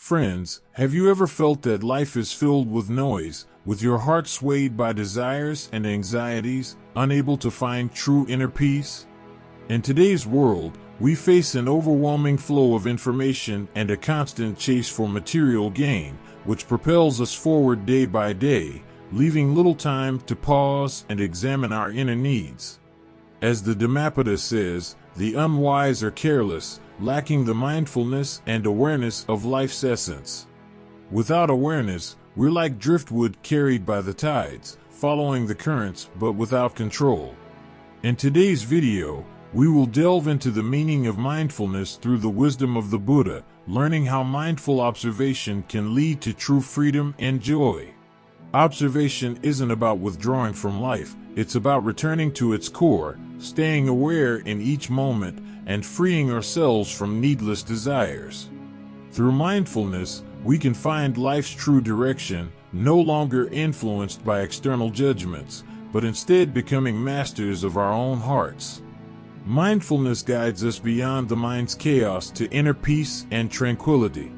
Friends, have you ever felt that life is filled with noise, with your heart swayed by desires and anxieties, unable to find true inner peace? In today's world, we face an overwhelming flow of information and a constant chase for material gain, which propels us forward day by day, leaving little time to pause and examine our inner needs. As the Dhammapada says, the unwise are careless, lacking the mindfulness and awareness of life's essence. Without awareness, we're like driftwood carried by the tides, following the currents but without control. In today's video, we will delve into the meaning of mindfulness through the wisdom of the Buddha, learning how mindful observation can lead to true freedom and joy. Observation isn't about withdrawing from life, it's about returning to its core, staying aware in each moment, and freeing ourselves from needless desires. Through mindfulness, we can find life's true direction, no longer influenced by external judgments, but instead becoming masters of our own hearts. Mindfulness guides us beyond the mind's chaos to inner peace and tranquility.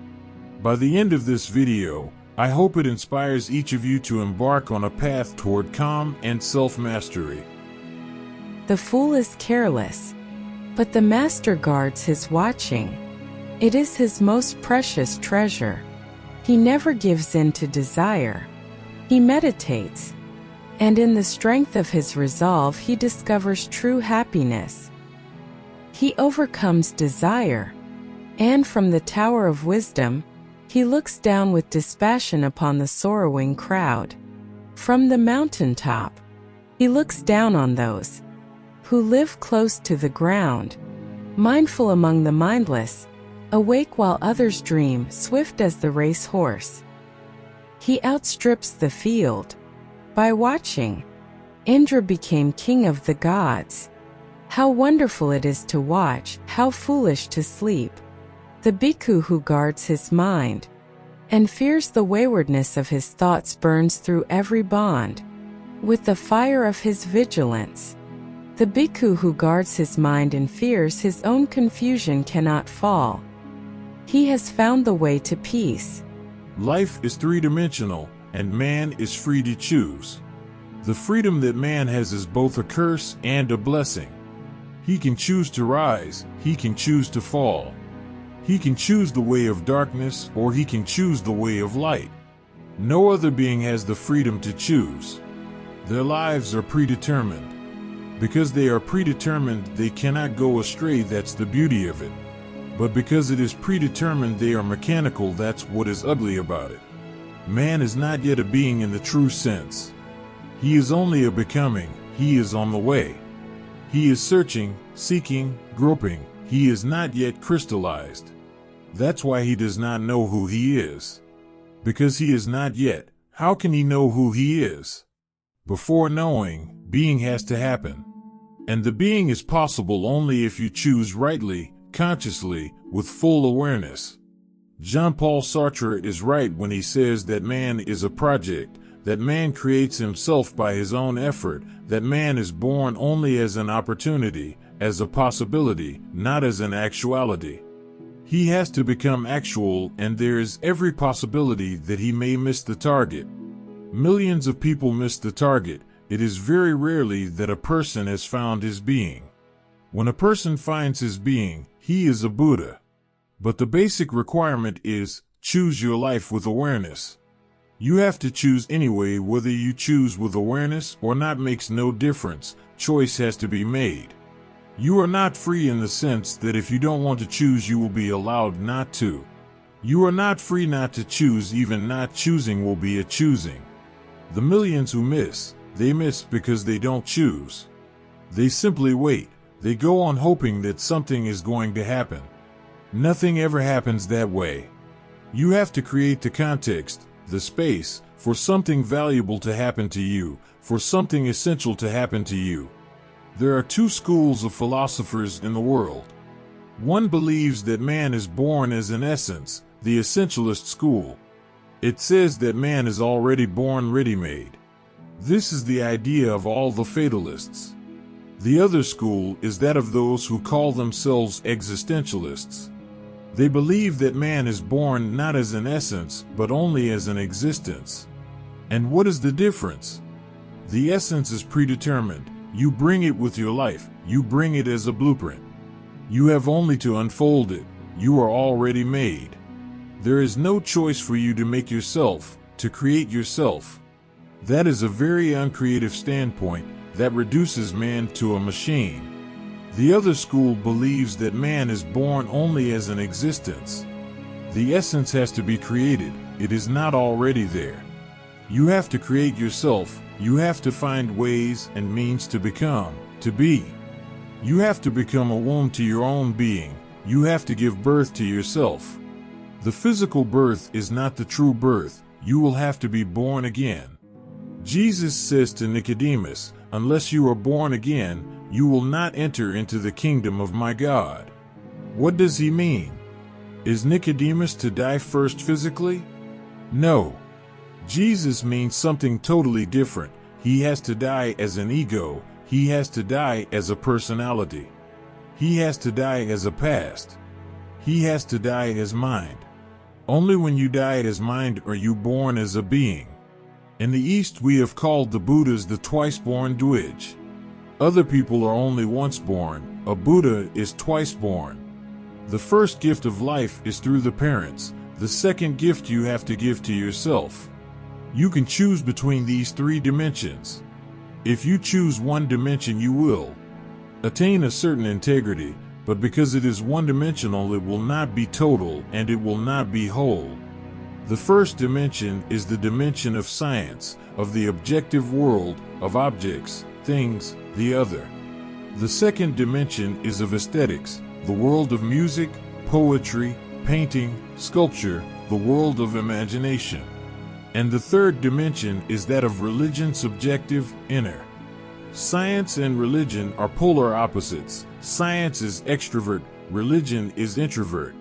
By the end of this video, I hope it inspires each of you to embark on a path toward calm and self-mastery. The fool is careless, but the master guards his watching. It is his most precious treasure. He never gives in to desire. He meditates, and in the strength of his resolve he discovers true happiness. He overcomes desire, and from the tower of wisdom, he looks down with dispassion upon the sorrowing crowd. From the mountaintop, he looks down on those who live close to the ground, mindful among the mindless, awake while others dream, swift as the race horse. He outstrips the field. By watching, Indra became king of the gods. How wonderful it is to watch, how foolish to sleep. The bhikkhu who guards his mind and fears the waywardness of his thoughts burns through every bond with the fire of his vigilance. The bhikkhu who guards his mind and fears his own confusion cannot fall. He has found the way to peace. Life is three-dimensional, and man is free to choose. The freedom that man has is both a curse and a blessing. He can choose to rise, he can choose to fall. He can choose the way of darkness, or he can choose the way of light. No other being has the freedom to choose. Their lives are predetermined. Because they are predetermined, they cannot go astray, that's the beauty of it. But because it is predetermined, they are mechanical, that's what is ugly about it. Man is not yet a being in the true sense. He is only a becoming, he is on the way. He is searching, seeking, groping, he is not yet crystallized. That's why he does not know who he is. Because he is not yet, how can he know who he is? Before knowing, being has to happen. And the being is possible only if you choose rightly, consciously, with full awareness. Jean-Paul Sartre is right when he says that man is a project, that man creates himself by his own effort, that man is born only as an opportunity, as a possibility, not as an actuality. He has to become actual, and there is every possibility that he may miss the target. Millions of people miss the target. It is very rarely that a person has found his being. When a person finds his being, he is a Buddha. But the basic requirement is, choose your life with awareness. You have to choose anyway. Whether you choose with awareness or not makes no difference. Choice has to be made. You are not free in the sense that if you don't want to choose, you will be allowed not to. You are not free not to choose. Even not choosing will be a choosing. The millions who miss, they miss because they don't choose. They simply wait. They go on hoping that something is going to happen. Nothing ever happens that way. You have to create the context, the space, for something valuable to happen to you, for something essential to happen to you. There are two schools of philosophers in the world. One believes that man is born as an essence, the essentialist school. It says that man is already born ready-made. This is the idea of all the fatalists. The other school is that of those who call themselves existentialists. They believe that man is born not as an essence, but only as an existence. And what is the difference? The essence is predetermined. You bring it with your life. You bring it as a blueprint. You have only to unfold it. You are already made. There is no choice for you to make yourself, to create yourself. That is a very uncreative standpoint that reduces man to a machine. The other school believes that man is born only as an existence. The essence has to be created. It is not already there. You have to create yourself. You have to find ways and means to become, to be. You have to become a womb to your own being. You have to give birth to yourself. The physical birth is not the true birth. You will have to be born again. Jesus says to Nicodemus, "Unless you are born again, you will not enter into the kingdom of my God." What does he mean? Is Nicodemus to die first physically? No. Jesus means something totally different. He has to die as an ego. He has to die as a personality. He has to die as a past. He has to die as mind. Only when you die as mind are you born as a being. In the East, we have called the Buddhas the twice-born Dwij. Other people are only once born. A Buddha is twice born. The first gift of life is through the parents. The second gift you have to give to yourself. You can choose between these three dimensions. If you choose one dimension, you will attain a certain integrity, but because it is one-dimensional, it will not be total and it will not be whole. The first dimension is the dimension of science, of the objective world, of objects, things, the other. The second dimension is of aesthetics, the world of music, poetry, painting, sculpture, the world of imagination. And the third dimension is that of religion, subjective, inner. Science and religion are polar opposites. Science is extrovert, religion is introvert.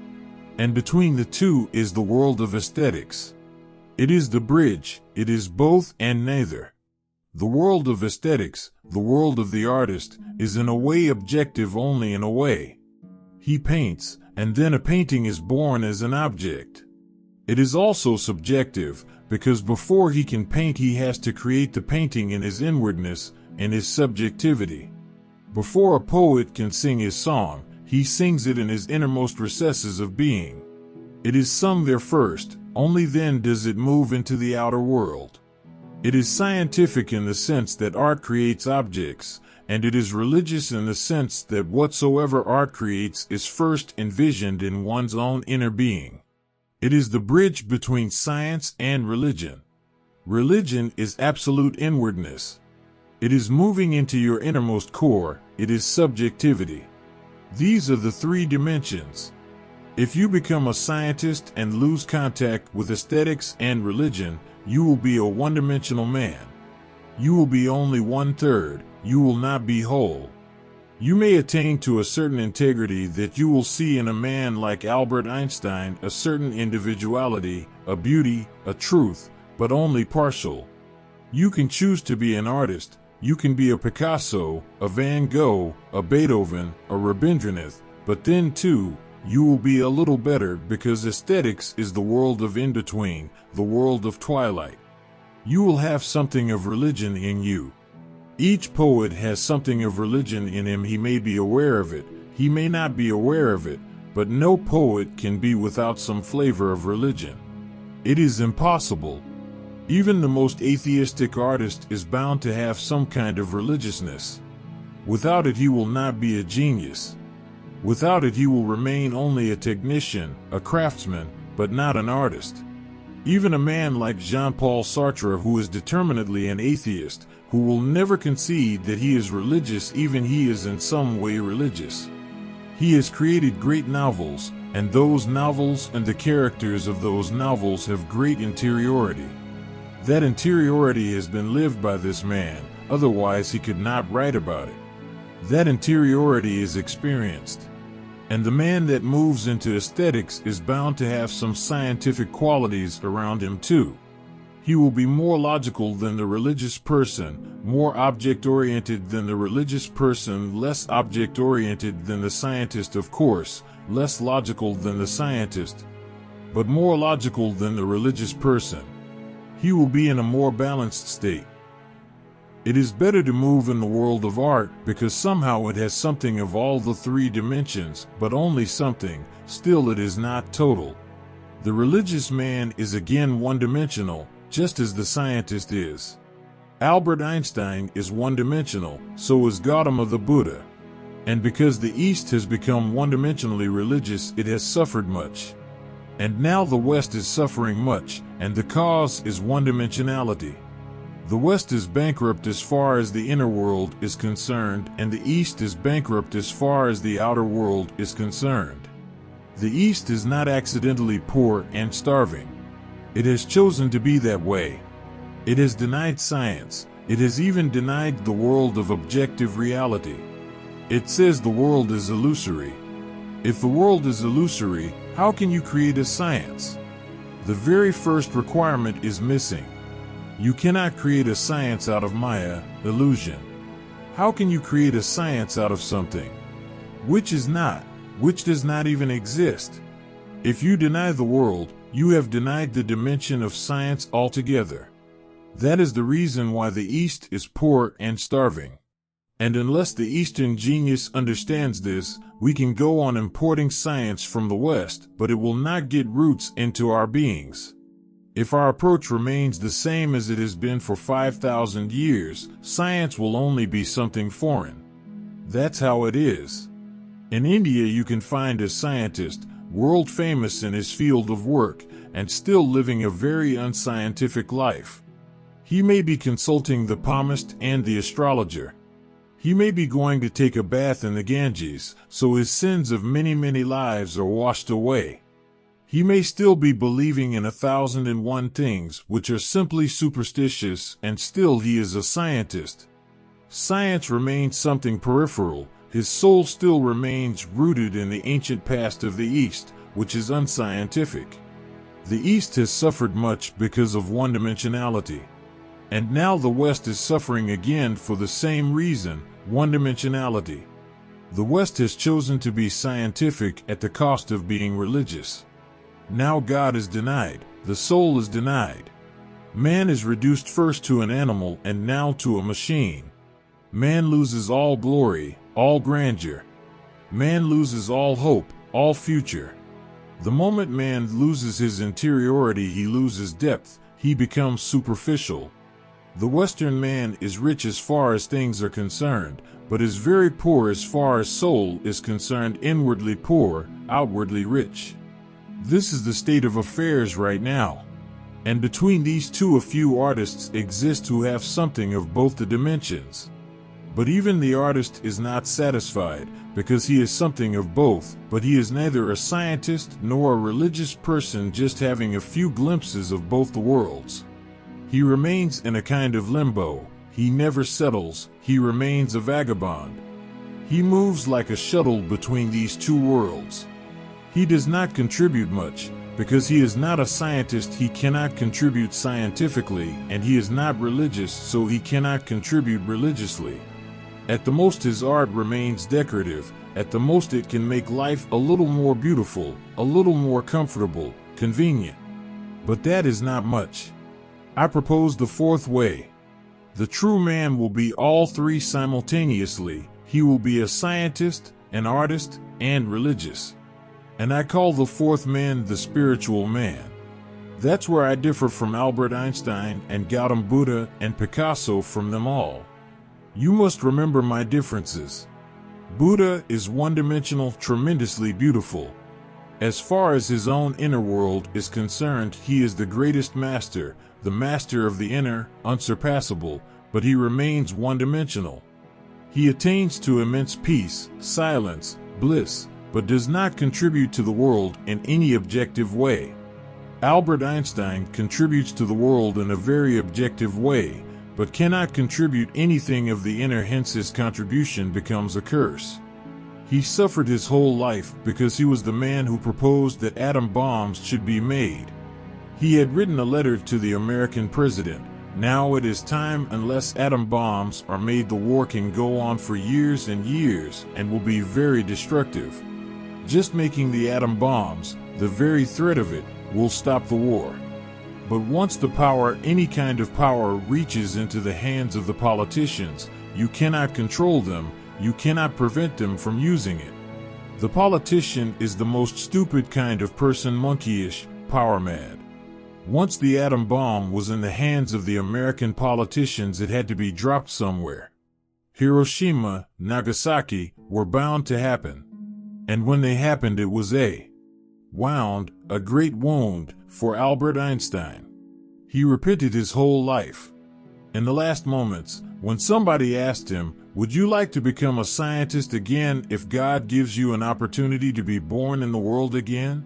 And between the two is the world of aesthetics. It is the bridge, it is both and neither. The world of aesthetics, the world of the artist, is in a way objective only in a way. He paints, and then a painting is born as an object. It is also subjective, because before he can paint he has to create the painting in his inwardness, in his subjectivity. Before a poet can sing his song, he sings it in his innermost recesses of being. It is sung there first, only then does it move into the outer world. It is scientific in the sense that art creates objects, and it is religious in the sense that whatsoever art creates is first envisioned in one's own inner being. It is the bridge between science and religion. Religion is absolute inwardness. It is moving into your innermost core. It is subjectivity. These are the three dimensions. If you become a scientist and lose contact with aesthetics and religion, you will be a one-dimensional man. You will be only one-third. You will not be whole. You may attain to a certain integrity that you will see in a man like Albert Einstein, a certain individuality, a beauty, a truth, but only partial. You can choose to be an artist. You can be a Picasso, a Van Gogh, a Beethoven, a Rabindranath, but then too, you will be a little better because aesthetics is the world of in-between, the world of twilight. You will have something of religion in you. Each poet has something of religion in him. He may be aware of it, he may not be aware of it, but no poet can be without some flavor of religion. It is impossible. Even the most atheistic artist is bound to have some kind of religiousness. Without it, he will not be a genius. Without it, he will remain only a technician, a craftsman, but not an artist. Even a man like Jean-Paul Sartre, who is determinedly an atheist, who will never concede that he is religious, even he is in some way religious. He has created great novels, and those novels and the characters of those novels have great interiority. That interiority has been lived by this man, otherwise he could not write about it. That interiority is experienced. And the man that moves into aesthetics is bound to have some scientific qualities around him too. He will be more logical than the religious person, more object-oriented than the religious person, less object-oriented than the scientist, of course, less logical than the scientist, but more logical than the religious person. He will be in a more balanced state. It is better to move in the world of art because somehow it has something of all the three dimensions, but only something. Still, it is not total. The religious man is again one-dimensional, just as the scientist is. Albert Einstein is one-dimensional, so is Gautama the Buddha. And because the East has become one-dimensionally religious, it has suffered much. And now the West is suffering much, and the cause is one-dimensionality. The West is bankrupt as far as the inner world is concerned, and the East is bankrupt as far as the outer world is concerned. The East is not accidentally poor and starving. It has chosen to be that way. It has denied science. It has even denied the world of objective reality. It says the world is illusory. If the world is illusory, how can you create a science? The very first requirement is missing. You cannot create a science out of Maya, illusion. How can you create a science out of something which is not, which does not even exist? If you deny the world, you have denied the dimension of science altogether. That is the reason why the East is poor and starving. And unless the Eastern genius understands this, we can go on importing science from the West, but it will not get roots into our beings. If our approach remains the same as it has been for 5,000 years, science will only be something foreign. That's how it is. In India you can find a scientist, world famous in his field of work, and still living a very unscientific life. He may be consulting the palmist and the astrologer. He may be going to take a bath in the Ganges, so his sins of many, many lives are washed away. He may still be believing in 1,001 things which are simply superstitious, and still he is a scientist. Science remains something peripheral. His soul still remains rooted in the ancient past of the East, which is unscientific. The East has suffered much because of one-dimensionality. And now the West is suffering again for the same reason, one-dimensionality. The West has chosen to be scientific at the cost of being religious. Now God is denied, the soul is denied. Man is reduced first to an animal and now to a machine. Man loses all glory, all grandeur. Man loses all hope, all future. The moment man loses his interiority, he loses depth, he becomes superficial. The Western man is rich as far as things are concerned, but is very poor as far as soul is concerned, inwardly poor, outwardly rich. This is the state of affairs right now. And between these two, a few artists exist who have something of both the dimensions. But even the artist is not satisfied, because he is something of both, but he is neither a scientist nor a religious person just having a few glimpses of both the worlds. He remains in a kind of limbo. He never settles. He remains a vagabond. He moves like a shuttle between these two worlds. He does not contribute much, because he is not a scientist. He cannot contribute scientifically, and he is not religious, so he cannot contribute religiously. At the most his art remains decorative. At the most it can make life a little more beautiful, a little more comfortable, convenient. But that is not much. I propose the fourth way. The true man will be all three simultaneously. He will be a scientist, an artist, and religious. And I call the fourth man the spiritual man. That's where I differ from Albert Einstein and Gautama Buddha and Picasso from them all. You must remember my differences. Buddha is one-dimensional, tremendously beautiful. As far as his own inner world is concerned, he is the greatest master, the master of the inner, unsurpassable, but he remains one-dimensional. He attains to immense peace, silence, bliss, but does not contribute to the world in any objective way. Albert Einstein contributes to the world in a very objective way, but cannot contribute anything of the inner, hence his contribution becomes a curse. He suffered his whole life because he was the man who proposed that atom bombs should be made. He had written a letter to the American president. Now it is time. Unless atom bombs are made, the war can go on for years and years and will be very destructive. Just making the atom bombs, the very threat of it, will stop the war. But once the power, any kind of power, reaches into the hands of the politicians, you cannot control them, you cannot prevent them from using it. The politician is the most stupid kind of person, monkeyish, power mad. Once the atom bomb was in the hands of the American politicians, it had to be dropped somewhere. Hiroshima, Nagasaki were bound to happen. And when they happened, it was a great wound for Albert Einstein. He repented his whole life. In the last moments, when somebody asked him, "Would you like to become a scientist again if God gives you an opportunity to be born in the world again?"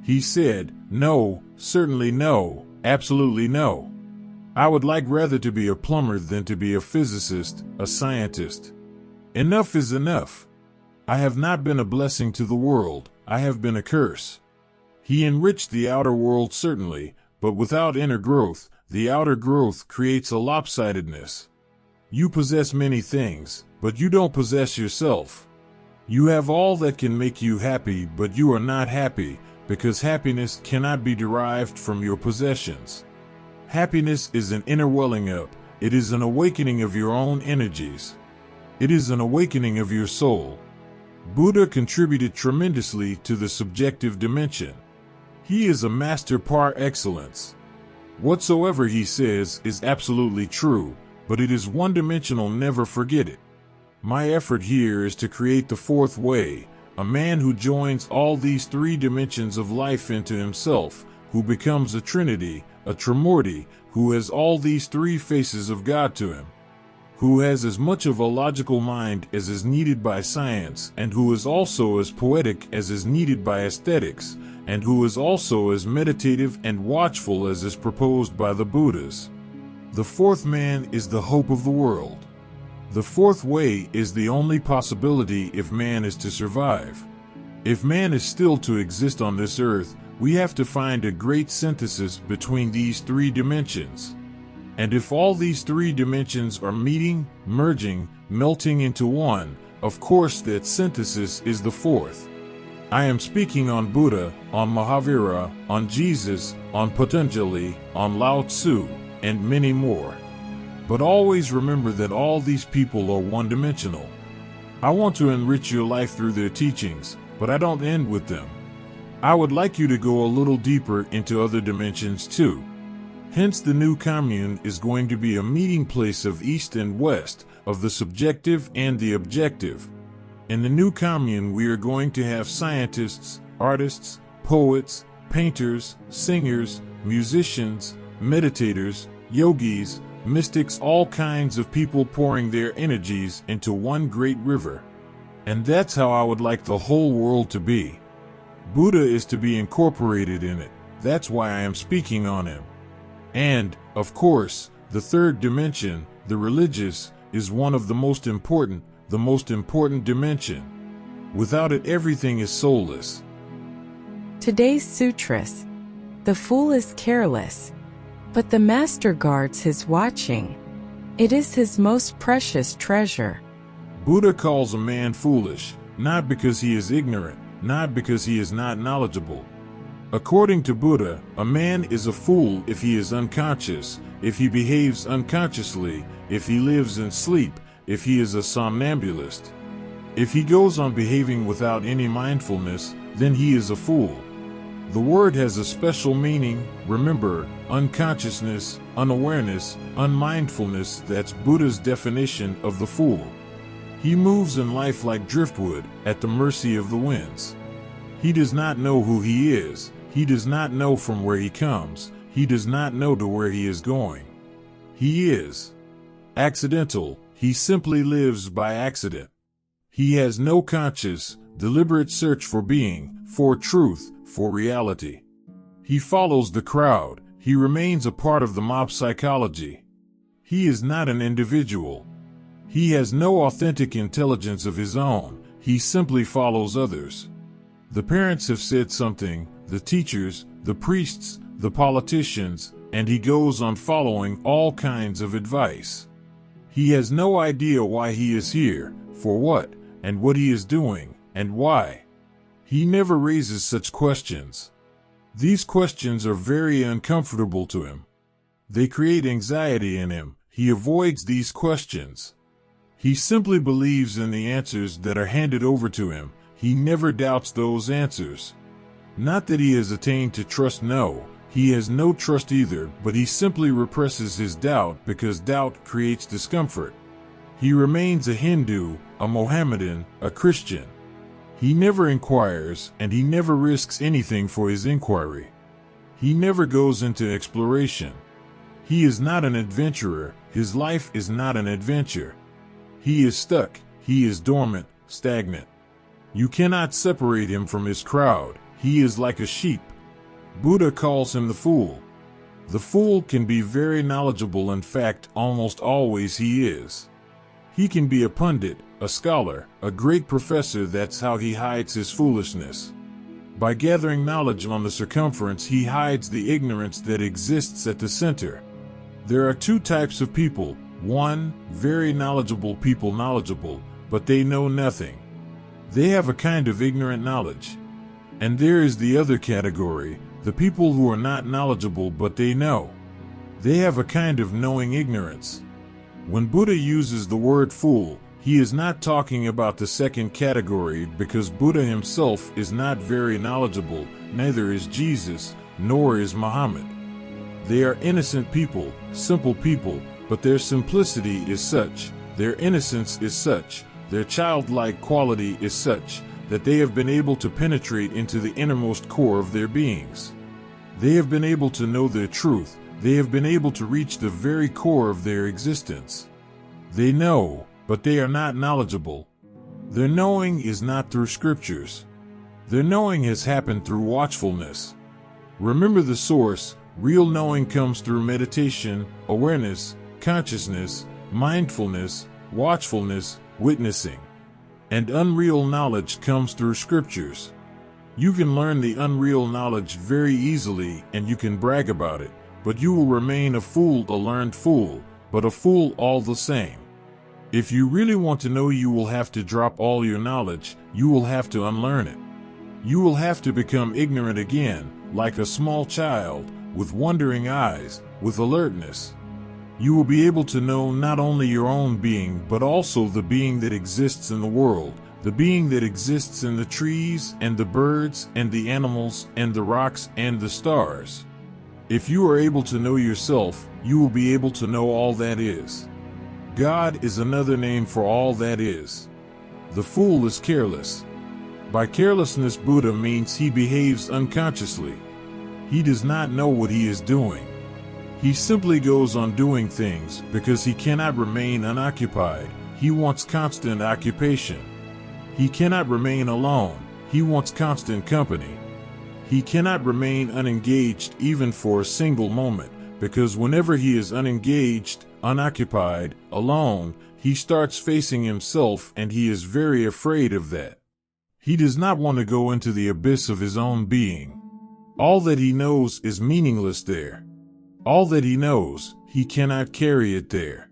he said, "No, certainly no, absolutely no. I would like rather to be a plumber than to be a physicist, a scientist. Enough is enough. I have not been a blessing to the world, I have been a curse." He enriched the outer world certainly, but without inner growth, the outer growth creates a lopsidedness. You possess many things, but you don't possess yourself. You have all that can make you happy, but you are not happy, because happiness cannot be derived from your possessions. Happiness is an inner welling up, it is an awakening of your own energies. It is an awakening of your soul. Buddha contributed tremendously to the subjective dimension. He is a master par excellence. Whatsoever he says is absolutely true, but it is one-dimensional, never forget it. My effort here is to create the fourth way, a man who joins all these three dimensions of life into himself, who becomes a trinity, a trimurti, who has all these three faces of God to him, who has as much of a logical mind as is needed by science, and who is also as poetic as is needed by aesthetics, and who is also as meditative and watchful as is proposed by the Buddhas. The fourth man is the hope of the world. The fourth way is the only possibility if man is to survive. If man is still to exist on this earth, we have to find a great synthesis between these three dimensions. And if all these three dimensions are meeting, merging, melting into one, of course that synthesis is the fourth. I am speaking on Buddha, on Mahavira, on Jesus, on Patanjali, on Lao Tzu, and many more. But always remember that all these people are one-dimensional. I want to enrich your life through their teachings, but I don't end with them. I would like you to go a little deeper into other dimensions too. Hence the new commune is going to be a meeting place of East and West, of the subjective and the objective. In the new commune we are going to have scientists, artists, poets, painters, singers, musicians, meditators, yogis, mystics, all kinds of people pouring their energies into one great river. And that's how I would like the whole world to be. Buddha is to be incorporated in it. That's why I am speaking on him. And, of course, the third dimension, the religious, is one of the most important dimension. Without it, everything is soulless. Today's sutras. The fool is careless, but the master guards his watching. It is his most precious treasure. Buddha calls a man foolish, not because he is ignorant, not because he is not knowledgeable. According to Buddha, a man is a fool if he is unconscious, if he behaves unconsciously, if he lives in sleep, if he is a somnambulist. If he goes on behaving without any mindfulness, then he is a fool. The word has a special meaning. Remember, unconsciousness, unawareness, unmindfulness, that's Buddha's definition of the fool. He moves in life like driftwood, at the mercy of the winds. He does not know who he is, he does not know from where he comes, he does not know to where he is going. He is accidental, he simply lives by accident. He has no conscious, deliberate search for being, for truth, for reality. He follows the crowd, he remains a part of the mob psychology. He is not an individual. He has no authentic intelligence of his own, he simply follows others. The parents have said something, the teachers, the priests, the politicians, and he goes on following all kinds of advice. He has no idea why he is here, for what, and what he is doing, and why. He never raises such questions. These questions are very uncomfortable to him. They create anxiety in him. He avoids these questions. He simply believes in the answers that are handed over to him. He never doubts those answers. Not that he has attained to trust, no, he has no trust either, but he simply represses his doubt because doubt creates discomfort. He remains a Hindu, a Mohammedan, a Christian. He never inquires, and he never risks anything for his inquiry. He never goes into exploration. He is not an adventurer. His life is not an adventure. He is stuck. He is dormant, stagnant. You cannot separate him from his crowd. He is like a sheep. Buddha calls him the fool. The fool can be very knowledgeable. In fact, almost always he is. He can be a pundit, a scholar, a great professor. That's how he hides his foolishness. By gathering knowledge on the circumference, he hides the ignorance that exists at the center. There are two types of people. One, very knowledgeable people, knowledgeable, but they know nothing. They have a kind of ignorant knowledge. And there is the other category, the people who are not knowledgeable but they know. They have a kind of knowing ignorance. When Buddha uses the word fool, he is not talking about the second category, because Buddha himself is not very knowledgeable, neither is Jesus, nor is Muhammad. They are innocent people, simple people, but their simplicity is such, their innocence is such, their childlike quality is such, that they have been able to penetrate into the innermost core of their beings. They have been able to know their truth. They have been able to reach the very core of their existence. They know, but they are not knowledgeable. Their knowing is not through scriptures. Their knowing has happened through watchfulness. Remember the source. Real knowing comes through meditation, awareness, consciousness, mindfulness, watchfulness, witnessing. And unreal knowledge comes through scriptures. You can learn the unreal knowledge very easily and you can brag about it, but you will remain a fool, a learned fool, but a fool all the same. If you really want to know, you will have to drop all your knowledge. You will have to unlearn it. You will have to become ignorant again, like a small child, with wondering eyes, with alertness. You will be able to know not only your own being, but also the being that exists in the world, the being that exists in the trees and the birds and the animals and the rocks and the stars. If you are able to know yourself, you will be able to know all that is. God is another name for all that is. The fool is careless. By carelessness, Buddha means he behaves unconsciously. He does not know what he is doing. He simply goes on doing things because he cannot remain unoccupied. He wants constant occupation. He cannot remain alone. He wants constant company. He cannot remain unengaged even for a single moment, because whenever he is unengaged, unoccupied, alone, he starts facing himself, and he is very afraid of that. He does not want to go into the abyss of his own being. All that he knows is meaningless there. All that he knows, he cannot carry it there.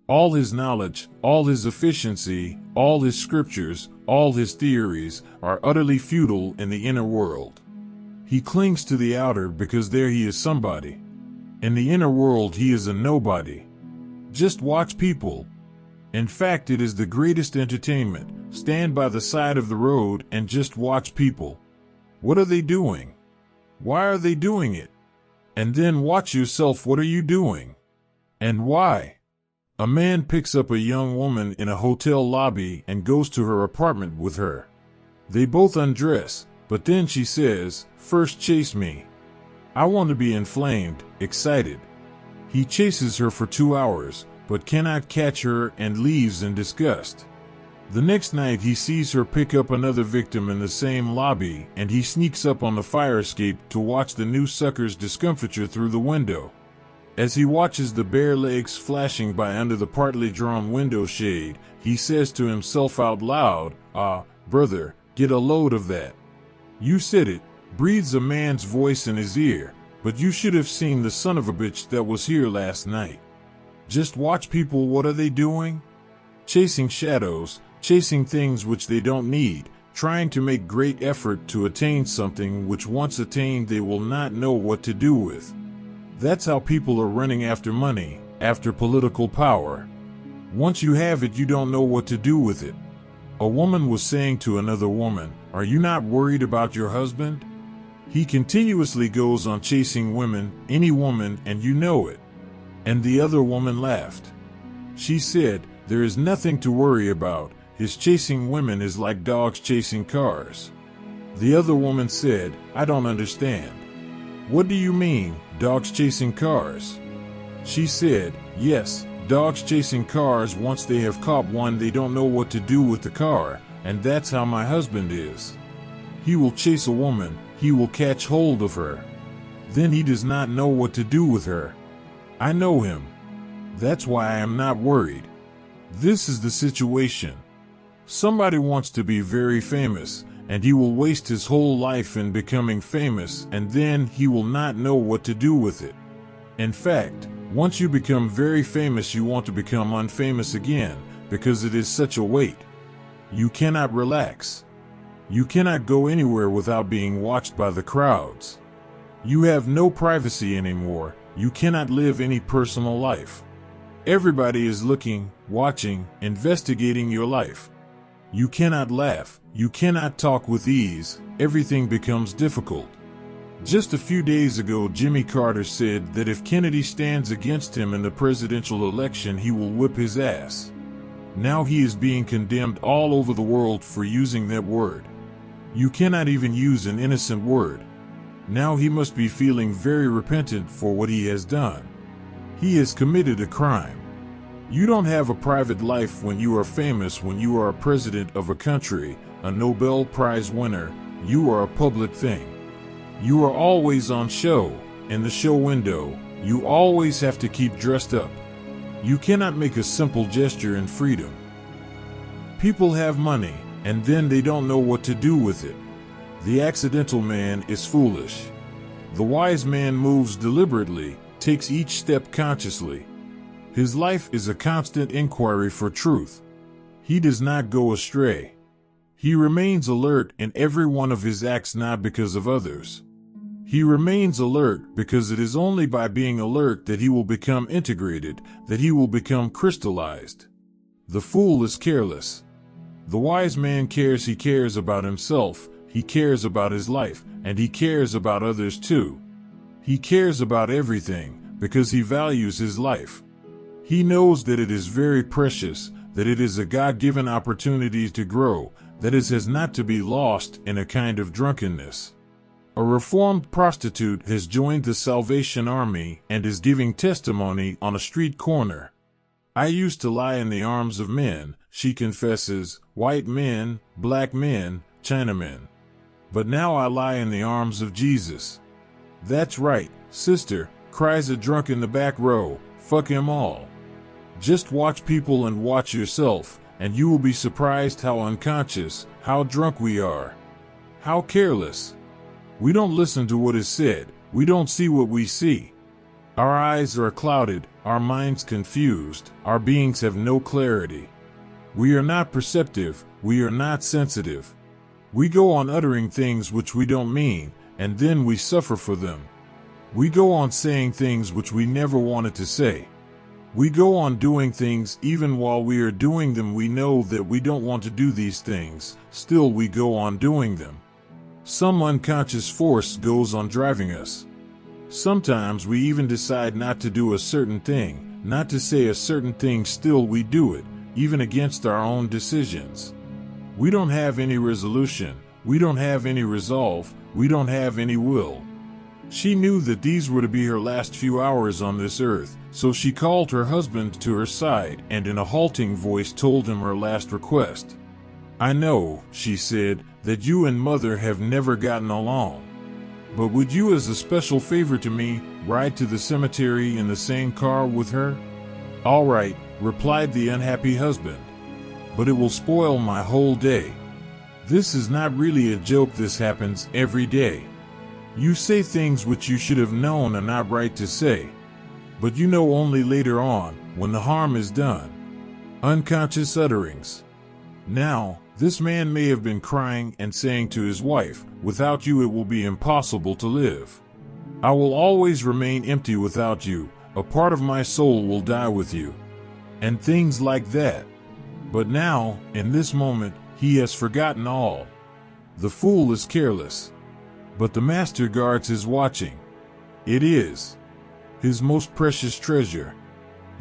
All his knowledge, all his efficiency, all his scriptures, all his theories are utterly futile in the inner world. He clings to the outer because there he is somebody. In the inner world he is a nobody. Just watch people. In fact, it is the greatest entertainment. Stand by the side of the road and just watch people. What are they doing? Why are they doing it? And then watch yourself. What are you doing? And why? A man picks up a young woman in a hotel lobby and goes to her apartment with her. They both undress, but then she says, "First chase me." I want to be inflamed, excited. He chases her for 2 hours, but cannot catch her and leaves in disgust. The next night he sees her pick up another victim in the same lobby, and he sneaks up on the fire escape to watch the new sucker's discomfiture through the window. As he watches the bare legs flashing by under the partly drawn window shade, he says to himself out loud, "Ah, brother, get a load of that." "You said it," breathes a man's voice in his ear, "but you should have seen the son of a bitch that was here last night." Just watch people. What are they doing? Chasing shadows, chasing things which they don't need, trying to make great effort to attain something which once attained they will not know what to do with. That's how people are running after money, after political power. Once you have it, you don't know what to do with it. A woman was saying to another woman, "Are you not worried about your husband? He continuously goes on chasing women, any woman, and you know it." And the other woman laughed. She said, "There is nothing to worry about. His chasing women is like dogs chasing cars." The other woman said, "I don't understand. What do you mean, dogs chasing cars?" She said, "Yes, dogs chasing cars. Once they have caught one, they don't know what to do with the car, and that's how my husband is. He will chase a woman, he will catch hold of her. Then he does not know what to do with her. I know him. That's why I am not worried." This is the situation. Somebody wants to be very famous, and he will waste his whole life in becoming famous, and then he will not know what to do with it. In fact, once you become very famous, you want to become unfamous again, because it is such a weight. You cannot relax. You cannot go anywhere without being watched by the crowds. You have no privacy anymore. You cannot live any personal life. Everybody is looking, watching, investigating your life. You cannot laugh. You cannot talk with ease. Everything becomes difficult. Just a few days ago, Jimmy Carter said that if Kennedy stands against him in the presidential election, he will whip his ass. Now he is being condemned all over the world for using that word. You cannot even use an innocent word. Now he must be feeling very repentant for what he has done. He has committed a crime. You don't have a private life when you are famous. When you are a president of a country, a Nobel Prize winner, you are a public thing. You are always on show, in the show window. You always have to keep dressed up. You cannot make a simple gesture in freedom. People have money, and then they don't know what to do with it. The accidental man is foolish. The wise man moves deliberately, takes each step consciously. His life is a constant inquiry for truth. He does not go astray. He remains alert in every one of his acts, not because of others. He remains alert because it is only by being alert that he will become integrated, that he will become crystallized. The fool is careless. The wise man cares. He cares about himself, he cares about his life, and he cares about others too. He cares about everything because he values his life. He knows that it is very precious, that it is a God-given opportunity to grow, that it has not to be lost in a kind of drunkenness. A reformed prostitute has joined the Salvation Army and is giving testimony on a street corner. "I used to lie in the arms of men," she confesses, "white men, black men, Chinamen. But now I lie in the arms of Jesus." "That's right, sister," cries a drunk in the back row, "fuck him all." Just watch people and watch yourself, and you will be surprised how unconscious, how drunk we are. How careless. We don't listen to what is said. We don't see what we see. Our eyes are clouded, our minds confused, our beings have no clarity. We are not perceptive, we are not sensitive. We go on uttering things which we don't mean, and then we suffer for them. We go on saying things which we never wanted to say. We go on doing things even while we are doing them. We know that we don't want to do these things, still we go on doing them. Some unconscious force goes on driving us. Sometimes we even decide not to do a certain thing, not to say a certain thing, still we do it, even against our own decisions. We don't have any resolution, we don't have any resolve, we don't have any will. She knew that these were to be her last few hours on this earth, so she called her husband to her side and in a halting voice told him her last request. "I know," she said, "that you and Mother have never gotten along. But would you, as a special favor to me, ride to the cemetery in the same car with her?" "All right," replied the unhappy husband. "But it will spoil my whole day. This is not really a joke. This happens every day. You say things which you should have known are not right to say. But you know only later on, when the harm is done." Unconscious utterings. Now, This man may have been crying and saying to his wife, "Without you it will be impossible to live. I will always remain empty without you. A part of my soul will die with you." And things like that. But now, in this moment, he has forgotten all. The fool is careless. But the master guards his watching. It is his most precious treasure.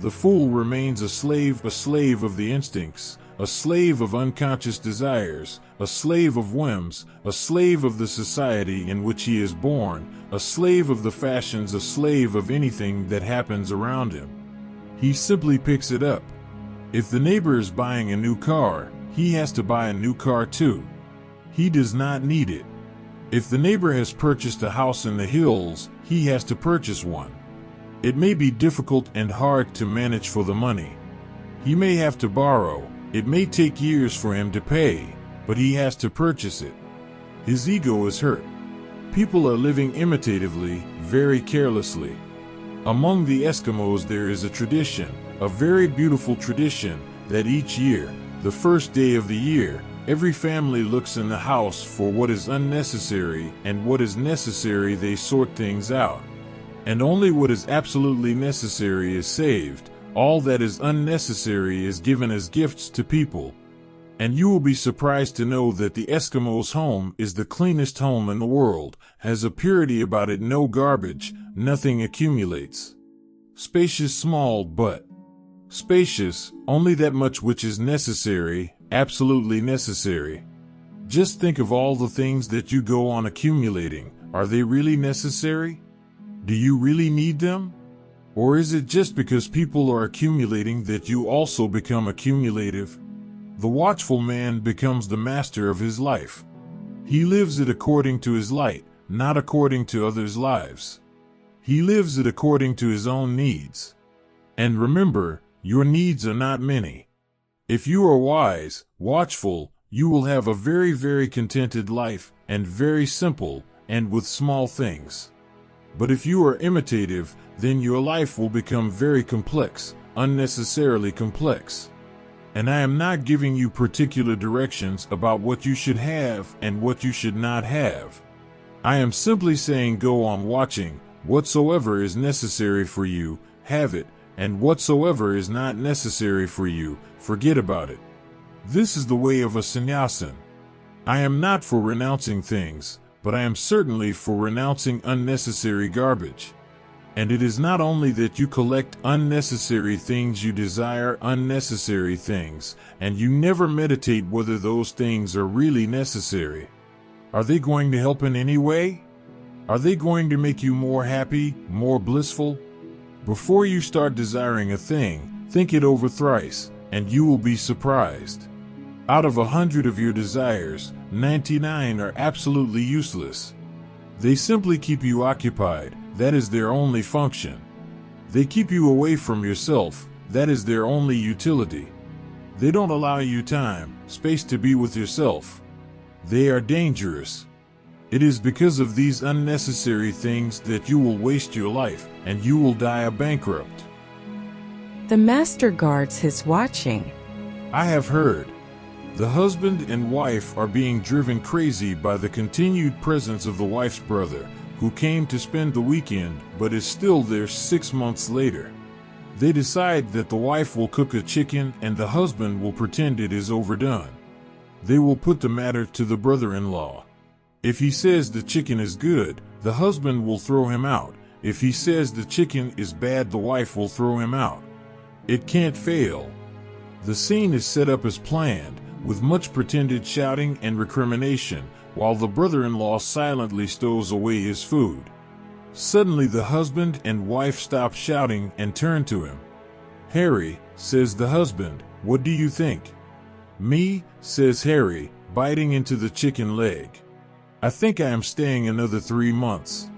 The fool remains a slave of the instincts, a slave of unconscious desires, a slave of whims, a slave of the society in which he is born, a slave of the fashions, a slave of anything that happens around him. He simply picks it up. If the neighbor is buying a new car, he has to buy a new car too. He does not need it. If the neighbor has purchased a house in the hills, he has to purchase one. It may be difficult and hard to manage for the money. He may have to borrow. It may take years for him to pay, but he has to purchase it. His ego is hurt. People are living imitatively, very carelessly. Among the Eskimos there is a tradition, a very beautiful tradition, that each year, the first day of the year, every family looks in the house for what is unnecessary, and what is necessary they sort things out. And only what is absolutely necessary is saved. All that is unnecessary is given as gifts to people. And you will be surprised to know that the Eskimo's home is the cleanest home in the world, has a purity about it, no garbage, nothing accumulates. Spacious, small, but spacious, only that much which is necessary, absolutely necessary. Just think of all the things that you go on accumulating. Are they really necessary? Do you really need them? Or is it just because people are accumulating that you also become accumulative? The watchful man becomes the master of his life. He lives it according to his light, not according to others' lives. He lives it according to his own needs. And remember, your needs are not many. If you are wise, watchful, you will have a very, very contented life, and very simple, and with small things. But if you are imitative, then your life will become very complex, unnecessarily complex. And I am not giving you particular directions about what you should have and what you should not have. I am simply saying go on watching. Whatsoever is necessary for you, have it, and whatsoever is not necessary for you, forget about it. This is the way of a sannyasin. I am not for renouncing things, but I am certainly for renouncing unnecessary garbage. And it is not only that you collect unnecessary things, you desire unnecessary things, and you never meditate whether those things are really necessary. Are they going to help in any way? Are they going to make you more happy, more blissful? Before you start desiring a thing, think it over thrice, and you will be surprised. Out of 100 of your desires, 99 are absolutely useless. They simply keep you occupied. That is their only function. They keep you away from yourself. That is their only utility. They don't allow you time, space to be with yourself. They are dangerous. It is because of these unnecessary things that you will waste your life, and you will die a bankrupt. The master guards his watching. I have heard. The husband and wife are being driven crazy by the continued presence of the wife's brother, who came to spend the weekend but is still there 6 months later. They decide that the wife will cook a chicken and the husband will pretend it is overdone. They will put the matter to the brother-in-law. If he says the chicken is good, the husband will throw him out. If he says the chicken is bad, the wife will throw him out. It can't fail. The scene is set up as planned, with much pretended shouting and recrimination, while the brother-in-law silently stows away his food. Suddenly the husband and wife stop shouting and turn to him. "Harry," says the husband, "what do you think?" "Me," says Harry, biting into the chicken leg. "I think I am staying another 3 months."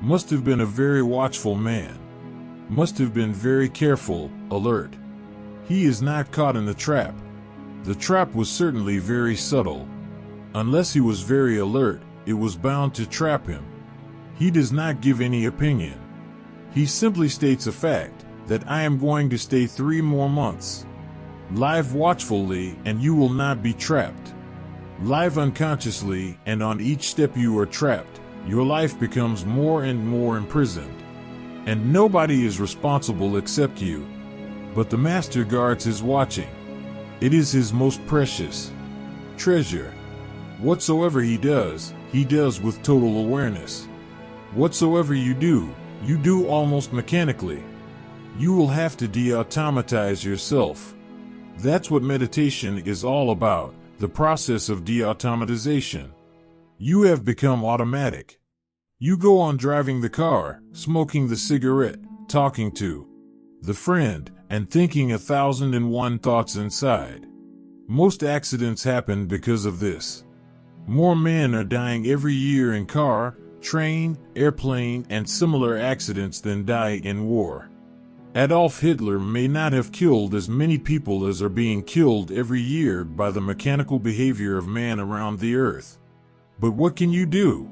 Must have been a very watchful man. Must have been very careful, alert. He is not caught in the trap. The trap was certainly very subtle. Unless he was very alert, it was bound to trap him. He does not give any opinion. He simply states a fact, that I am going to stay 3 more months. Live watchfully and you will not be trapped. Live unconsciously, and on each step you are trapped. Your life becomes more and more imprisoned. And nobody is responsible except you. But the Master guards his watching. It is his most precious treasure. Whatsoever he does with total awareness. Whatsoever you do almost mechanically. You will have to de-automatize yourself. That's what meditation is all about, the process of de-automatization. You have become automatic. You go on driving the car, smoking the cigarette, talking to the friend, and thinking 1,001 thoughts inside. Most accidents happen because of this. More men are dying every year in car, train, airplane, and similar accidents than die in war. Adolf Hitler may not have killed as many people as are being killed every year by the mechanical behavior of man around the earth. But what can you do?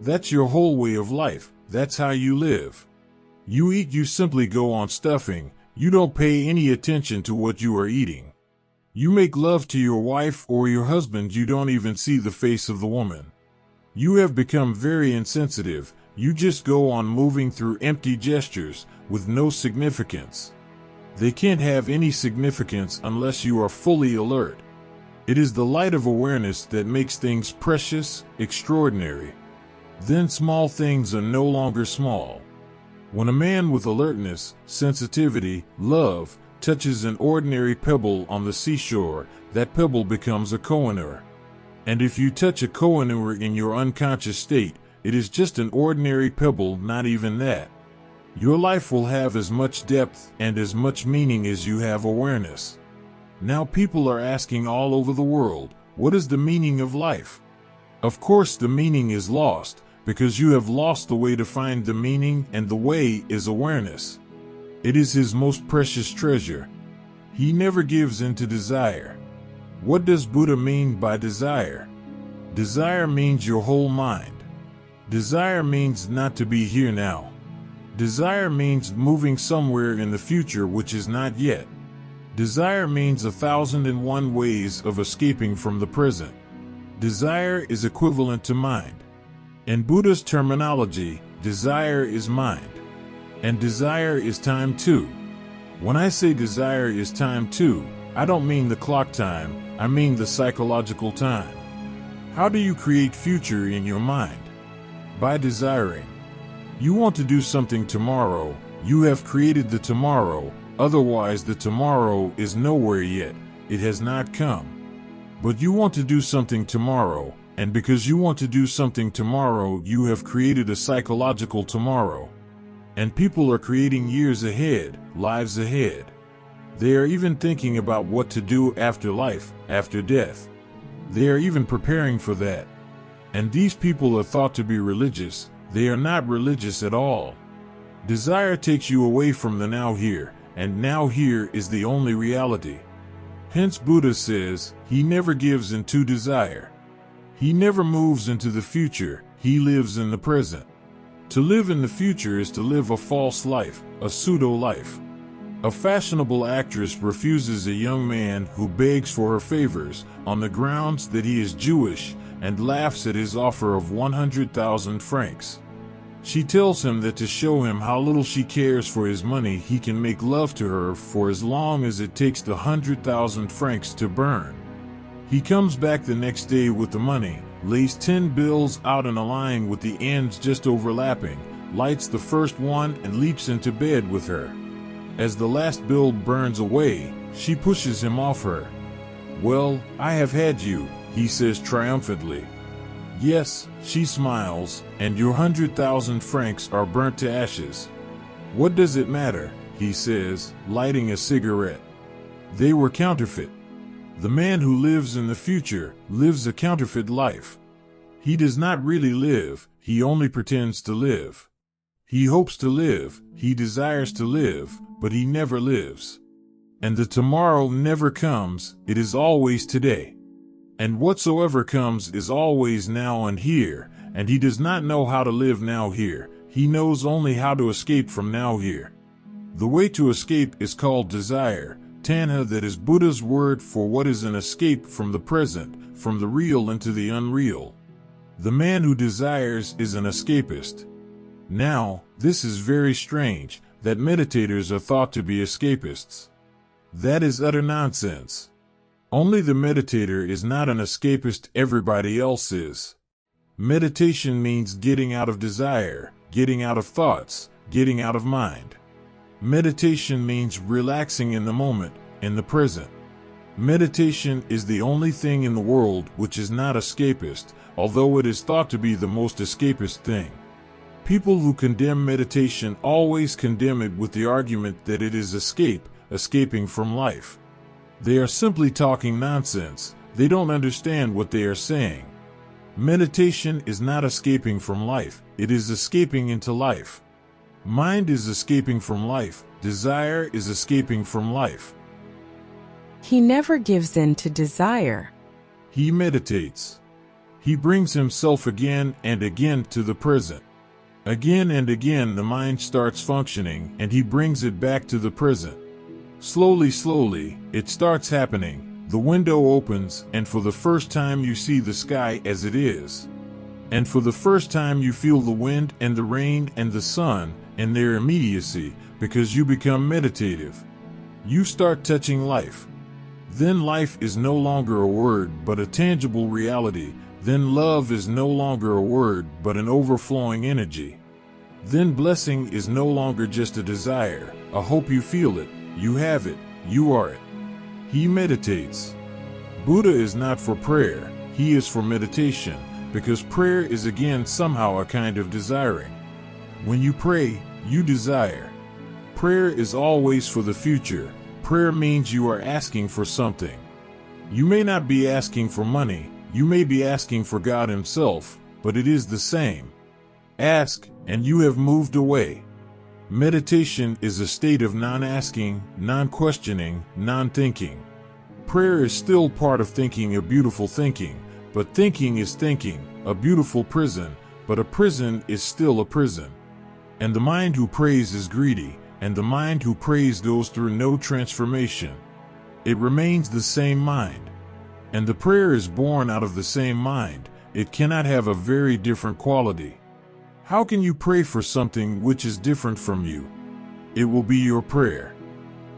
That's your whole way of life. That's how you live. You eat, you simply go on stuffing. You don't pay any attention to what you are eating. You make love to your wife or your husband, you don't even see the face of the woman. You have become very insensitive. You just go on moving through empty gestures with no significance. They can't have any significance unless you are fully alert. It is the light of awareness that makes things precious, extraordinary. Then small things are no longer small. When a man with alertness, sensitivity, love, touches an ordinary pebble on the seashore, that pebble becomes a Kohinoor. And if you touch a Kohinoor in your unconscious state, it is just an ordinary pebble, not even that. Your life will have as much depth and as much meaning as you have awareness. Now people are asking all over the world, what is the meaning of life? Of course the meaning is lost, because you have lost the way to find the meaning, and the way is awareness. It is his most precious treasure. He never gives in to desire. What does Buddha mean by desire? Desire means your whole mind. Desire means not to be here now. Desire means moving somewhere in the future which is not yet. Desire means 1,001 ways of escaping from the present. Desire is equivalent to mind. In Buddha's terminology, desire is mind. And desire is time too. When I say desire is time too, I don't mean the clock time, I mean the psychological time. How do you create future in your mind? By desiring. You want to do something tomorrow, you have created the tomorrow, otherwise the tomorrow is nowhere yet, it has not come. But you want to do something tomorrow, and because you want to do something tomorrow, you have created a psychological tomorrow. And people are creating years ahead, lives ahead. They are even thinking about what to do after life, after death. They are even preparing for that. And these people are thought to be religious. They are not religious at all. Desire takes you away from the now here, and now here is the only reality. Hence Buddha says, he never gives into desire. He never moves into the future, he lives in the present. To live in the future is to live a false life, a pseudo-life. A fashionable actress refuses a young man who begs for her favors on the grounds that he is Jewish and laughs at his offer of 100,000 francs. She tells him that to show him how little she cares for his money, he can make love to her for as long as it takes the 100,000 francs to burn. He comes back the next day with the money, lays 10 bills out in a line with the ends just overlapping, lights the first one and leaps into bed with her. As the last bill burns away, she pushes him off her. "Well, I have had you," he says triumphantly. "Yes," she smiles, "and your 100,000 francs are burnt to ashes." "What does it matter?" he says, lighting a cigarette. They were counterfeit. The man who lives in the future lives a counterfeit life. He does not really live, he only pretends to live. He hopes to live, he desires to live, but he never lives. And the tomorrow never comes, it is always today. And whatsoever comes is always now and here, and he does not know how to live now here, he knows only how to escape from now here. The way to escape is called desire, tanha, that is Buddha's word for what is an escape from the present, from the real into the unreal. The man who desires is an escapist. Now, this is very strange, that meditators are thought to be escapists. That is utter nonsense. Only the meditator is not an escapist, everybody else is. Meditation means getting out of desire, getting out of thoughts, getting out of mind. Meditation means relaxing in the moment, in the present. Meditation is the only thing in the world which is not escapist, although it is thought to be the most escapist thing. People who condemn meditation always condemn it with the argument that it is escaping from life. They are simply talking nonsense. They don't understand what they are saying. Meditation is not escaping from life, it is escaping into life. Mind is escaping from life, desire is escaping from life. He never gives in to desire. He meditates. He brings himself again and again to the present. Again and again the mind starts functioning and he brings it back to the present. Slowly, it starts happening. The window opens and for the first time you see the sky as it is. And for the first time you feel the wind and the rain and the sun and their immediacy because you become meditative. You start touching life. Then life is no longer a word but a tangible reality. Then love is no longer a word but an overflowing energy. Then blessing is no longer just a desire, a hope. You feel it, you have it, you are it. He meditates. Buddha is not for prayer, he is for meditation, because prayer is again somehow a kind of desiring. When you pray, you desire. Prayer is always for the future. Prayer means you are asking for something. You may not be asking for money, you may be asking for God Himself, but it is the same. Ask, and you have moved away. Meditation is a state of non-asking, non-questioning, non-thinking. Prayer is still part of thinking, a beautiful thinking, but thinking is thinking, a beautiful prison, but a prison is still a prison. And the mind who prays is greedy, and the mind who prays goes through no transformation. It remains the same mind. And the prayer is born out of the same mind. It cannot have a very different quality. How can you pray for something which is different from you? It will be your prayer.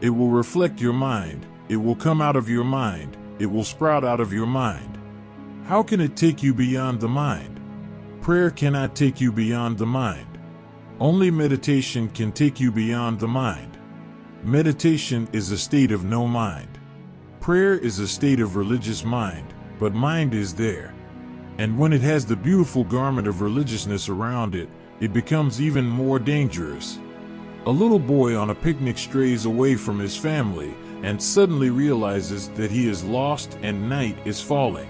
It will reflect your mind. It will come out of your mind. It will sprout out of your mind. How can it take you beyond the mind? Prayer cannot take you beyond the mind. Only meditation can take you beyond the mind. Meditation is a state of no mind. Prayer is a state of religious mind, but mind is there. And when it has the beautiful garment of religiousness around it, it becomes even more dangerous. A little boy on a picnic strays away from his family and suddenly realizes that he is lost and night is falling.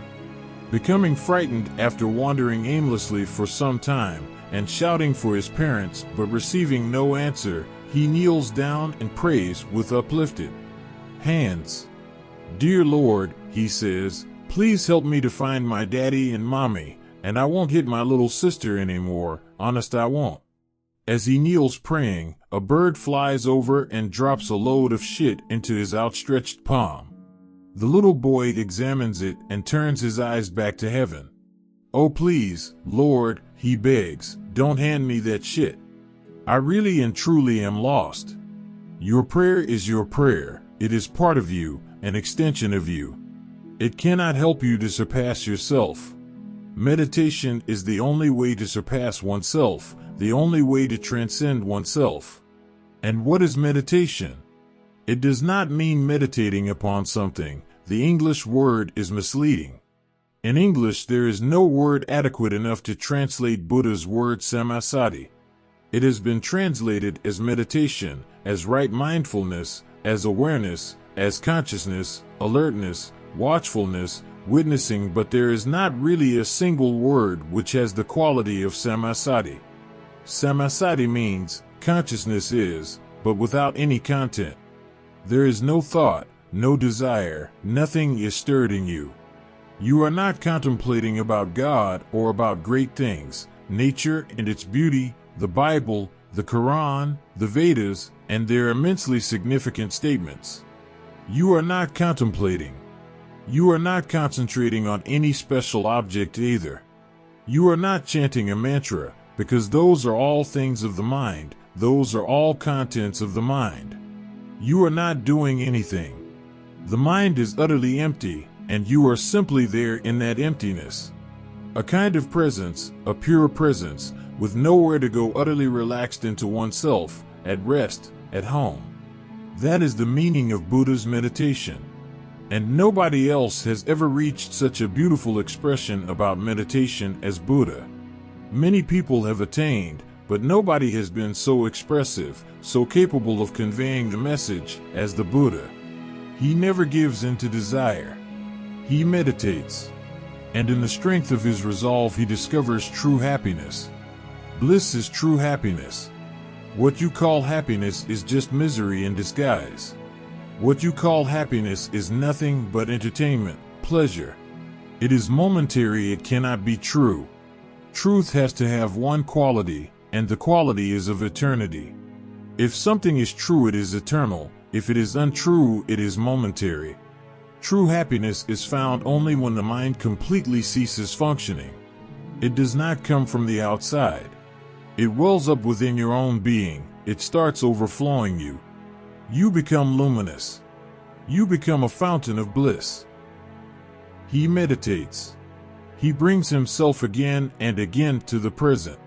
Becoming frightened after wandering aimlessly for some time and shouting for his parents but receiving no answer, he kneels down and prays with uplifted hands. "Dear Lord," he says, "please help me to find my daddy and mommy, and I won't hit my little sister anymore, honest I won't." As he kneels praying, a bird flies over and drops a load of shit into his outstretched palm. The little boy examines it and turns his eyes back to heaven. "Oh please, Lord," he begs, "don't hand me that shit. I really and truly am lost." Your prayer is your prayer. It is part of you, an extension of you. It cannot help you to surpass yourself. Meditation is the only way to surpass oneself, the only way to transcend oneself. And what is meditation? It does not mean meditating upon something. The English word is misleading. In English, there is no word adequate enough to translate Buddha's word samadhi. It has been translated as meditation, as right mindfulness, as awareness, as consciousness, alertness, watchfulness, witnessing, but there is not really a single word which has the quality of samadhi. Samadhi means consciousness is, but without any content. There is no thought, no desire, nothing is stirred in you. You are not contemplating about God or about great things, nature and its beauty, the Bible, the Quran, the Vedas, and their immensely significant statements. You are not contemplating. You are not concentrating on any special object either. You are not chanting a mantra, because those are all things of the mind, those are all contents of the mind. You are not doing anything. The mind is utterly empty, and you are simply there in that emptiness. A kind of presence, a pure presence, with nowhere to go, utterly relaxed into oneself, at rest, at home. That is the meaning of Buddha's meditation. And nobody else has ever reached such a beautiful expression about meditation as Buddha. Many people have attained, but nobody has been so expressive, so capable of conveying the message as the Buddha. He never gives in to desire. He meditates. And in the strength of his resolve he discovers true happiness. Bliss is true happiness. What you call happiness is just misery in disguise. What you call happiness is nothing but entertainment, pleasure. It is momentary, it cannot be true. Truth has to have one quality, and the quality is of eternity. If something is true, it is eternal. If it is untrue, it is momentary. True happiness is found only when the mind completely ceases functioning. It does not come from the outside. It wells up within your own being. It starts overflowing you. You become luminous. You become a fountain of bliss. He meditates. He brings himself again and again to the present.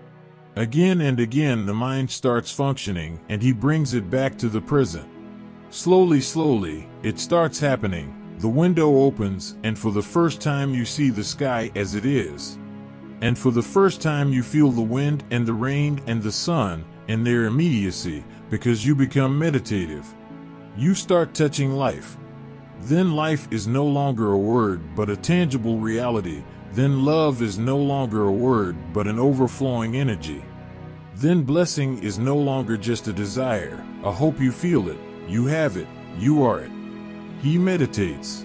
Again and again the mind starts functioning, and he brings it back to the present. Slowly, slowly, it starts happening. The window opens, and for the first time you see the sky as it is. And for the first time you feel the wind and the rain and the sun in their immediacy, because you become meditative. You start touching life. Then life is no longer a word, but a tangible reality. Then love is no longer a word, but an overflowing energy. Then blessing is no longer just a desire, a hope. You feel it, you have it, you are it. He meditates.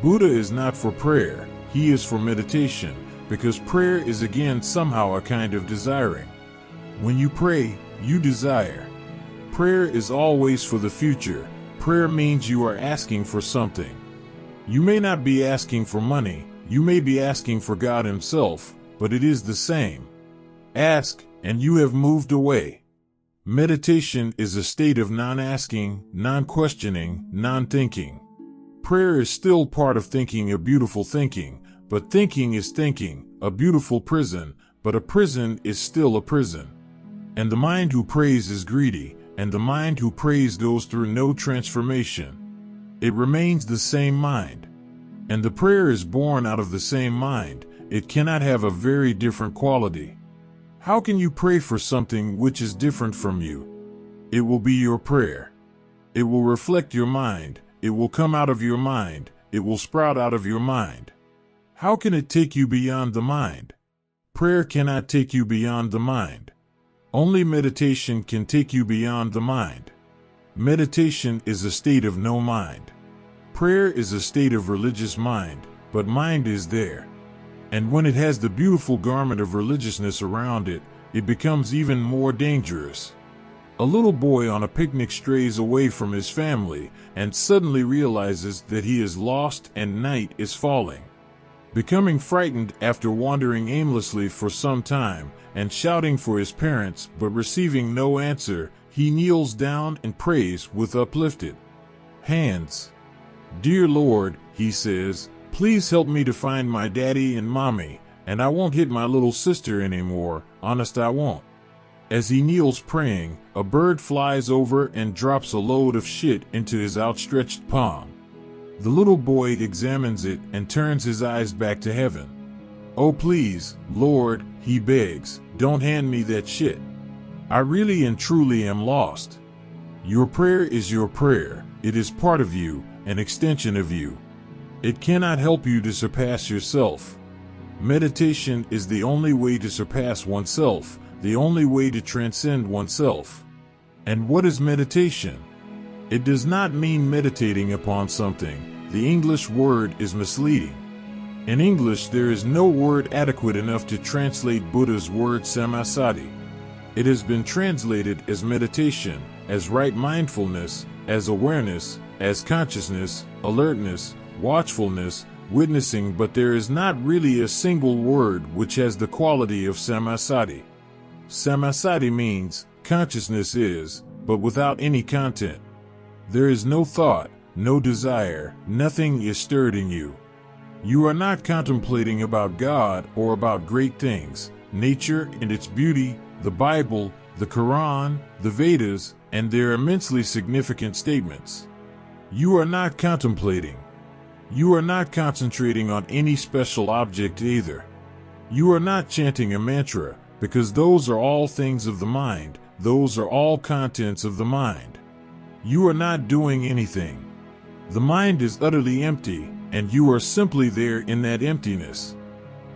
Buddha is not for prayer, he is for meditation, because prayer is again somehow a kind of desiring. When you pray, you desire. Prayer is always for the future. Prayer means you are asking for something. You may not be asking for money, you may be asking for God himself, but it is the same. Ask, and you have moved away. Meditation is a state of non-asking, non-questioning, non-thinking. Prayer is still part of thinking, a beautiful thinking, but thinking is thinking, a beautiful prison, but a prison is still a prison. And the mind who prays is greedy, and the mind who prays goes through no transformation. It remains the same mind. And the prayer is born out of the same mind. It cannot have a very different quality. How can you pray for something which is different from you? It will be your prayer. It will reflect your mind. It will come out of your mind. It will sprout out of your mind. How can it take you beyond the mind? Prayer cannot take you beyond the mind. Only meditation can take you beyond the mind. Meditation is a state of no mind. Prayer is a state of religious mind, but mind is there. And when it has the beautiful garment of religiousness around it, it becomes even more dangerous. A little boy on a picnic strays away from his family and suddenly realizes that he is lost and night is falling. Becoming frightened after wandering aimlessly for some time and shouting for his parents but receiving no answer, he kneels down and prays with uplifted hands. "Dear Lord," he says, "please help me to find my daddy and mommy, and I won't hit my little sister anymore, honest I won't." As he kneels praying, a bird flies over and drops a load of shit into his outstretched palm. The little boy examines it and turns his eyes back to heaven. "Oh please, Lord," he begs, "don't hand me that shit. I really and truly am lost." Your prayer is your prayer. It is part of you, an extension of you. It cannot help you to surpass yourself. Meditation is the only way to surpass oneself, the only way to transcend oneself. And what is meditation? It does not mean meditating upon something. The English word is misleading. In English, there is no word adequate enough to translate Buddha's word samasati. It has been translated as meditation, as right mindfulness, as awareness, as consciousness, alertness, watchfulness, witnessing, but there is not really a single word which has the quality of samasati. Samasati means consciousness is, but without any content. There is no thought, no desire, nothing is stirred in you. You are not contemplating about God or about great things, nature and its beauty, the Bible, the Quran, the Vedas, and their immensely significant statements. You are not contemplating. You are not concentrating on any special object either. You are not chanting a mantra, because those are all things of the mind, those are all contents of the mind. You are not doing anything. The mind is utterly empty, and you are simply there in that emptiness.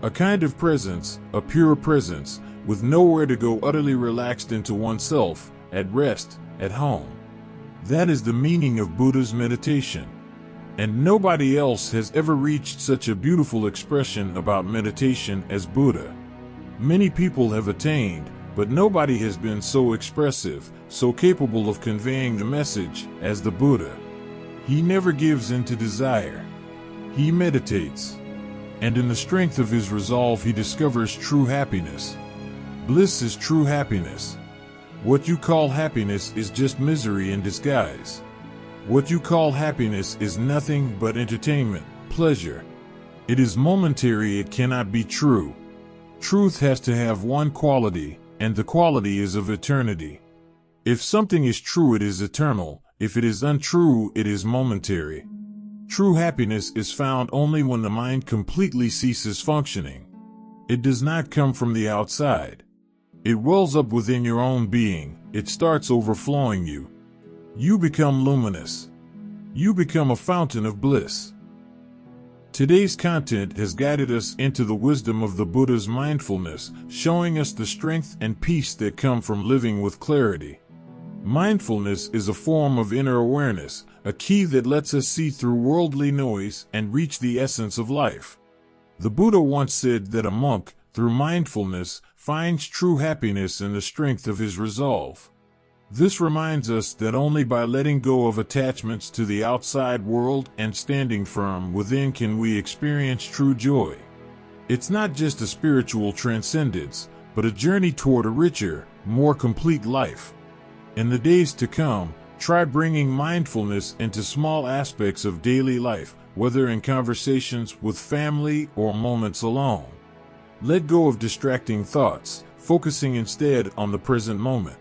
A kind of presence, a pure presence, with nowhere to go, utterly relaxed into oneself, at rest, at home. That is the meaning of Buddha's meditation. And nobody else has ever reached such a beautiful expression about meditation as Buddha. Many people have attained, but nobody has been so expressive, so capable of conveying the message as the Buddha. He never gives in to desire. He meditates. And in the strength of his resolve he discovers true happiness. Bliss is true happiness. What you call happiness is just misery in disguise. What you call happiness is nothing but entertainment, pleasure. It is momentary, it cannot be true. Truth has to have one quality, and the quality is of eternity. If something is true, it is eternal. If it is untrue, it is momentary. True happiness is found only when the mind completely ceases functioning. It does not come from the outside. It wells up within your own being. It starts overflowing you. You become luminous. You become a fountain of bliss. Today's content has guided us into the wisdom of the Buddha's mindfulness, showing us the strength and peace that come from living with clarity. Mindfulness is a form of inner awareness, a key that lets us see through worldly noise and reach the essence of life. The Buddha once said that a monk, through mindfulness, finds true happiness in the strength of his resolve. This reminds us that only by letting go of attachments to the outside world and standing firm within can we experience true joy. It's not just a spiritual transcendence, but a journey toward a richer, more complete life. In the days to come, try bringing mindfulness into small aspects of daily life, whether in conversations with family or moments alone. Let go of distracting thoughts, focusing instead on the present moment.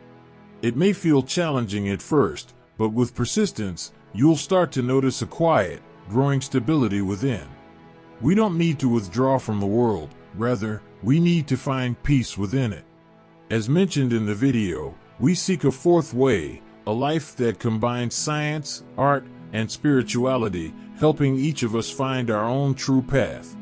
It may feel challenging at first, but with persistence, you'll start to notice a quiet, growing stability within. We don't need to withdraw from the world, rather, we need to find peace within it. As mentioned in the video, we seek a fourth way, a life that combines science, art, and spirituality, helping each of us find our own true path.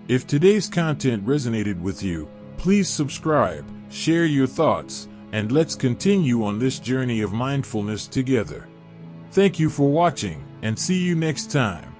If today's content resonated with you, please subscribe, share your thoughts, and let's continue on this journey of mindfulness together. Thank you for watching, and see you next time.